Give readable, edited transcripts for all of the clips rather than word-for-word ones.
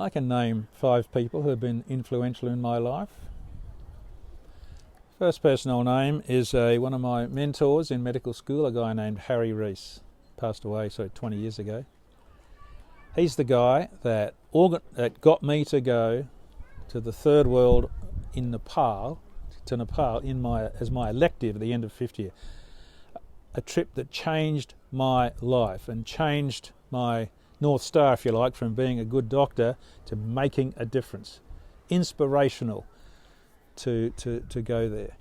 I can name 5 people who have been influential in my life. First person I'll name is one of my mentors in medical school, a guy named Harry Rees, passed away 20 years ago. He's the guy that got me to go to the third world in Nepal, as my elective at the end of 5th year. A trip that changed my life and changed my North Star, if you like, from being a good doctor to making a difference. Inspirational to go there.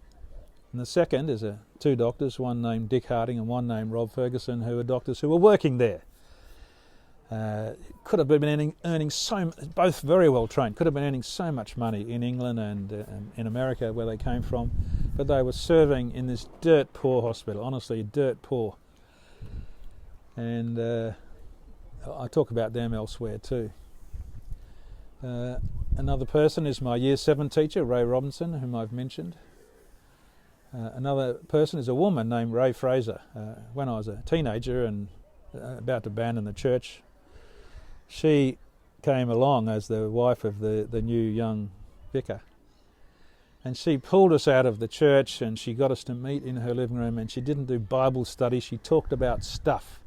And the second is 2 doctors, one named Dick Harding and one named Rob Ferguson, who are doctors who were working there. Could have been earning both very well trained, could have been earning so much money in England and in America where they came from, but they were serving in this dirt poor hospital, honestly dirt poor. And I talk about them elsewhere too. Another person is my Year 7 teacher, Ray Robinson, whom I've mentioned. Another person is a woman named Ray Fraser. When I was a teenager and about to abandon the church, she came along as the wife of the new young vicar. And she pulled us out of the church and she got us to meet in her living room, and she didn't do Bible study, she talked about stuff.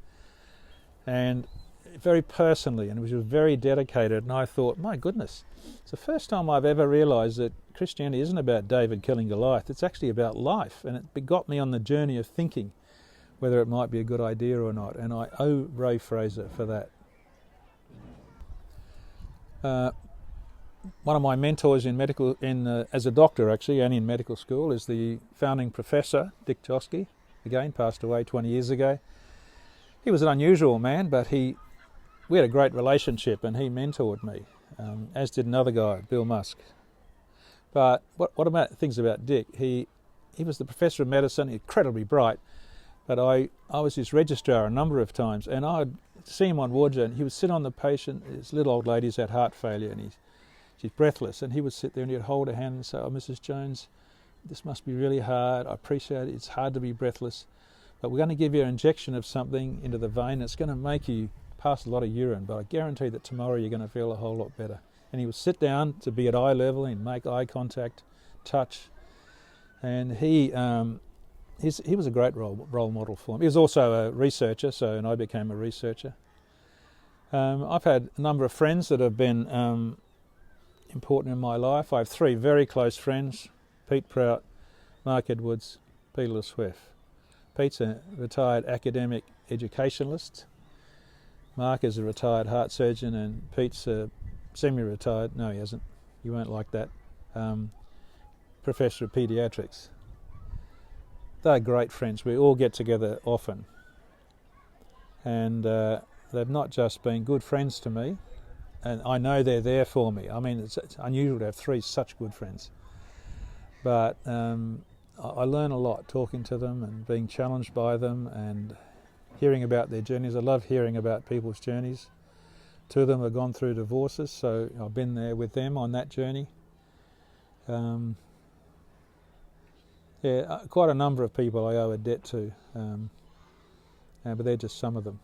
And very personally, and she was very dedicated, and I thought, my goodness, it's the first time I've ever realised that Christianity isn't about David killing Goliath, it's actually about life, and it got me on the journey of thinking whether it might be a good idea or not, and I owe Ray Fraser for that. One of my mentors as a doctor actually, and in medical school, is the founding professor, Dick Joske, again passed away 20 years ago. He was an unusual man, but we had a great relationship and he mentored me, as did another guy, Bill Musk. But what about things about Dick? He was the professor of medicine, incredibly bright, but I was his registrar a number of times, and I'd see him on ward and he would sit on the patient. This little old lady's had heart failure and she's breathless, and he would sit there and he'd hold her hand and say, "Oh, Mrs. Jones, this must be really hard. I appreciate it. It's hard to be breathless, but we're going to give you an injection of something into the vein. It's going to make you pass a lot of urine, but I guarantee that tomorrow you're going to feel a whole lot better." And he would sit down to be at eye level and make eye contact, touch, and he was a great role model for me. He was also a researcher, and I became a researcher. I've had a number of friends that have been important in my life. I have 3 very close friends: Pete Prout, Mark Edwards, Peter LeSwift. Pete's a retired academic educationalist. Mark is a retired heart surgeon, and Pete's a semi-retired, no he hasn't, you won't like that, professor of paediatrics. They're great friends. We all get together often. And they've not just been good friends to me, and I know they're there for me. I mean, it's unusual to have 3 such good friends. But I learn a lot talking to them and being challenged by them and hearing about their journeys. I love hearing about people's journeys. 2 of them have gone through divorces, so I've been there with them on that journey. Quite a number of people I owe a debt to, but they're just some of them.